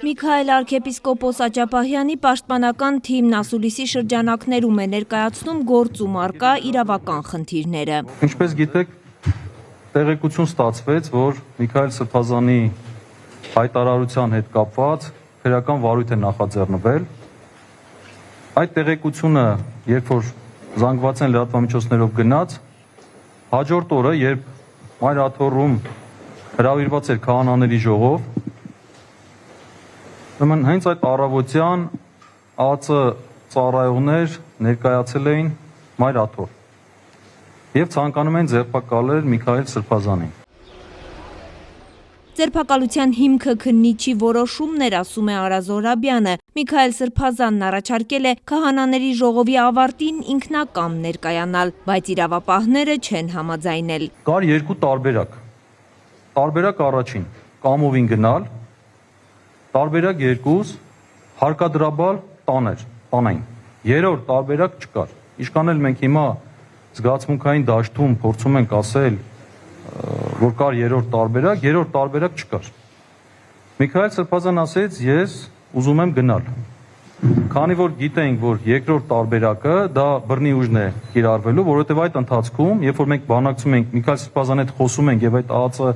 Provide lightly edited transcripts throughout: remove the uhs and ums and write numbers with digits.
Միքայել arքեպիսկոպոս Աճապահյանի պաշտպանական թիմն ասուլիսի շրջանակներում է ներկայացնում գործում առկա իրավական խնդիրները։ Ինչպես գիտեք, տեղեկություն ստացվեց, որ Միքայել Սրբազանի հայտարարության հետ կապված քրեական վարույթ է նախաձեռնվել։ Այդ տեղեկությունը, երբ որ զանգված են լրատվամիջոցներով գնաց, հաջորդ օրը, երբ Մայր աթոռում հրավիրված էր քահանաների ժողով, հենց այդ առավոտյան ԱԱԾ ծառայողներ ներկայացել էին Մայր աթոռ եւ ցանկանում են ձերբակալել Միքայել Սրբազանին։ Ձերբակալության հիմքը քննիչի որոշումներ, ասում է Արա Զոհրաբյանը։ Միքայել Սրբազանն առաջարկել է քահանաների ժողովի ավարտին ինքնակամ ներկայանալ, բայց իրավապահները չեն համաձայնել։ Կար երկու տարբերակ։ Տարբերակ առաջին՝ կամովին գնալ, տարբերակ երկուս հարկադրաբար տանային։ Երրորդ տարբերակ չկար։ Ինչքան էլ մենք հիմա զգացմունքային դաշտում փորձում ենք ասել, որ կար երրորդ տարբերակ չկար։ Միքայել Սրբազան ասեց, ես ուզում եմ գնալ։ Քանի որ գիտենք, որ երկրորդ տարբերակը դա բռնի ուժն է կիրառվելու, որովհետև այդ ընթացքում, երբ որ մենք բանակցում ենք, Միքայել Սրբազանի հետ խոսում ենք եւ այդ ԱԱԾ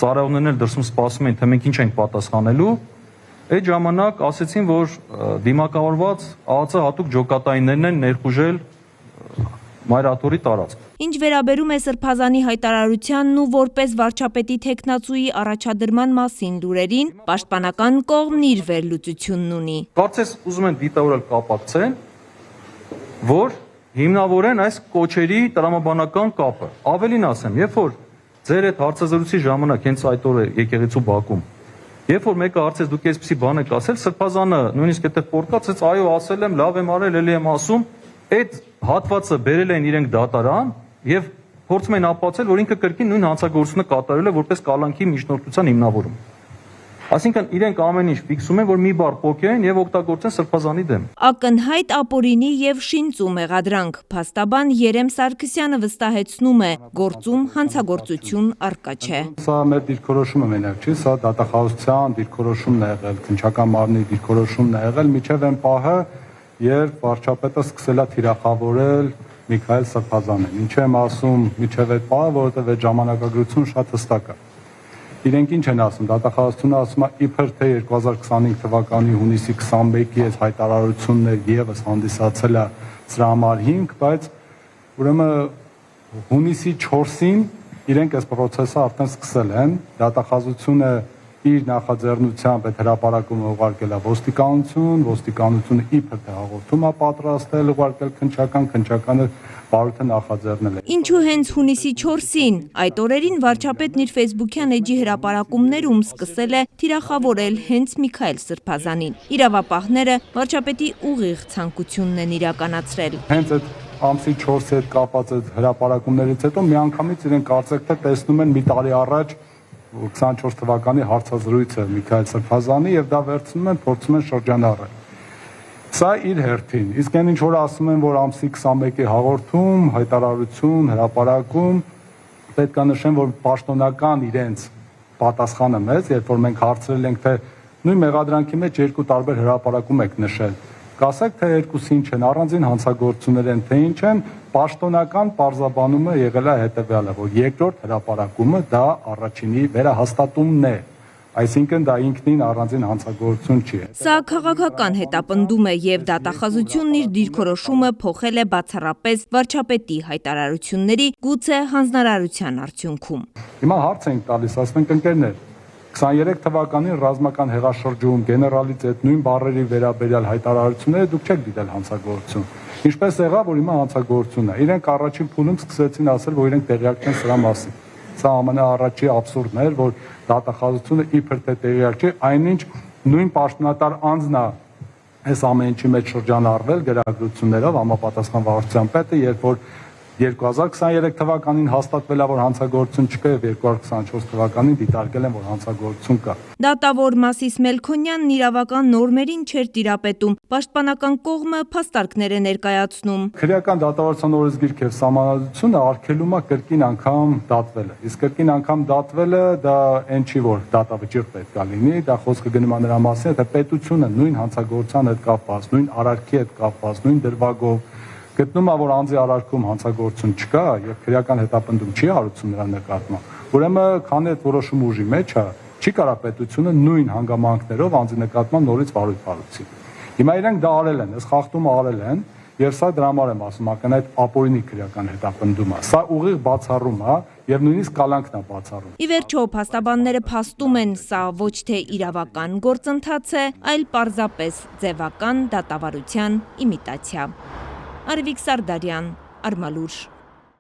ծառայողներն էլ դրսում սպասում են, թե մենք ինչ ենք պատասխանելու, այդ ժամանակ ասեցին, որ դիմակավորված ԱԱԾ հատուկ ջոկատայիններն են ներխուժել Մայր աթոռի տարածք։ Ինչ վերաբերում է Սրբազանի հայտարարությանն ու որպես վարչապետի թեկնածուի առաջադրման մասին լուրերին, պաշտպանական կողմն իր վերլուծությունն ունի։ Կարծես ուզում են դիտավորել կապակցեն, որ հիմնավորեն այս կոչերի տրամաբանական կապը։ Ավելին ասեմ, երբ որ ձեր այդ հարցազրույցի ժամանակ հենց այդ օրը եկեղեցու բակում, երբ որ մեկը հարցեց դուք այսպեսի բան եք ասել, Սրբազանը նույնիսկ այդտեղ պոռկաց, այո, ասել եմ, լավ եմ արել, էլի եմ ասում, այդ հատվածը բերել են իրենք դատարան եւ փորձում են ապացուցել, որ ինքը կրկին նույն հանցագործությունը կատարել է որպես կալանքի միջնորդության հիմնավորում։ Այսինքն իրենք ամեն ինչ ֆիքսում են, որ մի բառ փոքեն եւ օգտագործեն Սրբազանի դեմ։ Ակնհայտ ապօրինի եւ շինծու մեղադրանք։ Փաստաբան Երեմ Սարգսյանը վստահեցնում է, գործում հանցագործություն առկա չէ։ Սա մեր դիրքորոշումը մենակ չի, սա դատախազության դիրքորոշումն է եղել, քննչական մարմնի դիրքորոշումն է եղել, միջև այն պահը, երբ վարչապետը սկսել է թիրախավորել Միքայել Սրբազանին։ Ինչ եմ ասում միջև այդ պահը, որովհետև այդ ժամանակագրությունը շատ հստակ է։ Իրենք ինչ են ասում, դատախազությունը ասում է իբր թե 2025 թվականի հունիսի 21-ի այս հայտարարություններ եւս հանդիսացել է սրա համար հիմք, բայց ուրեմն հունիսի 4-ին իրենք այս process-ը արդեն սկսել են, դատախազությունը իր նախաձեռնությամբ այդ հրապարակումը ուղարկել է ոստիկանությունը իբր թե հաղորդում է պատրաստել, ուղարկել քննչականը վարույթը նախաձեռնել է։ Ինչու հենց հունիսի 4-ին, այդ օրերին վարչապետն իր Facebook-յան էջի հրապարակումներում սկսել է թիրախավորել հենց Միքայել Սրբազանին։ Իրավապահները վարչապետի ուղիղ ցանկությունն են իրականացրել։ Հենց այդ ամսի 4-ի հետ կապած այդ հրապարակումներից հետո միանգամից իրենք կարծեք թե տեսնում են մի տարի առաջ 24 թվականի հարցազրույցը Միքայել Սրբազանի եւ դա վերցնում են, փորձում են շրջանառել։ Սա իր հերթին։ Իսկ այն ինչ որ ասում են, որ ամսի 21-ի հաղորդում, հայտարարություն, հրապարակում պետք է նշեն, որ պաշտոնական իրենց պատասխանը մեզ, երբ որ մենք հարցրել ենք, թե նույն մեղադրանքի մեջ երկու տարբեր հրապարակում եք նշել։ Կասեք, թե երկուսը ինչ են, առանձին հանցագործություններ են, թե ինչ են, պաշտոնական պարզաբանումը եղել է հետևյալը, որ երկրորդ հրապարակումը դա առաջինի վերահաստատումն է, այսինքն դա ինքնին առանձին հանցագործություն չի։ Սա քաղաքական հետապնդում է եւ դատախազությունն իր դիրքորոշումը փոխել է բացառապես վարչապետի հայտարարությունների, գուցե հանձնարարության արդյունքում։ Հիմա հարց ենք տալիս, ասում ենք ընկերներ, 23 թվականին ռազմական հեղաշրջում գեներալից այդ նույն բառերի վերաբերյալ հայտարարությունները դուք չեք դիտել հանցագործություն։ Ինչպես եղավ, որ հիմա հանցագործություն է։ Իրենք առաջին փուլում սկսեցին ասել, որ իրենք տեղյակ չեն սրա մասին։ Սա ամենաառաջի աբսուրդն էր, որ դատախազությունը իբր թե տեղյակ չէ, այնինչ նույն պաշտոնատար անձն է այս ամեն ինչի մեջ շրջանառվել գրագրություններով համապատասխան վարչության պետը, երբ որ 2023 թվականին հաստատվել է, որ հանցագործություն չկա եւ 2024 թվականին դիտարկել են, որ հանցագործություն կա։ Դատավոր Մասիս Մելքոնյանն իրավական նորմերին չէր տիրապետում, պաշտպանական կողմը փաստարկներ է ներկայացնում։ Քրեական դատավարության օրենսգիրք եւ սահմանադրությունը արգելում է կրկին անգամ դատվելը։ Իսկ կրկին անգամ դատվելը դա այն չի, որ դատավճիռ պետք է լինի, դա խոսքը գնում է նրա մասին, թե պետությունը նույն հանցագործության հետ կապված, նույն արարքի հետ կապված, նույն դրվագով գտնում է, որ անձի արարքում հանցագործություն չկա եւ քրեական հետապնդում չի հարուցում նրա նկատմամբ, ուրեմն քանի այդ որոշումը ուժի մեջ է, չի կարա պետությունը նույն հանգամանքներով անձի նկատմամբ նորից վարույթ հարուցի։ Հիմա իրենք դա արել են, այս խախտումը արել են եւ սա դրա համար եմ ասում, ակնհայտ ապօրինի քրեական հետապնդում է։ Սա ուղիղ բացառում է եւ նույնիսկ կալանքն է բացառում։ Ի վերջո փաստաբանները փաստում են, սա ոչ թե իրավական գործընթաց է, այլ պարզապես ձևական դատավարության իմիտացիա։ Արվիկ Սարդարյան, Արմալուր։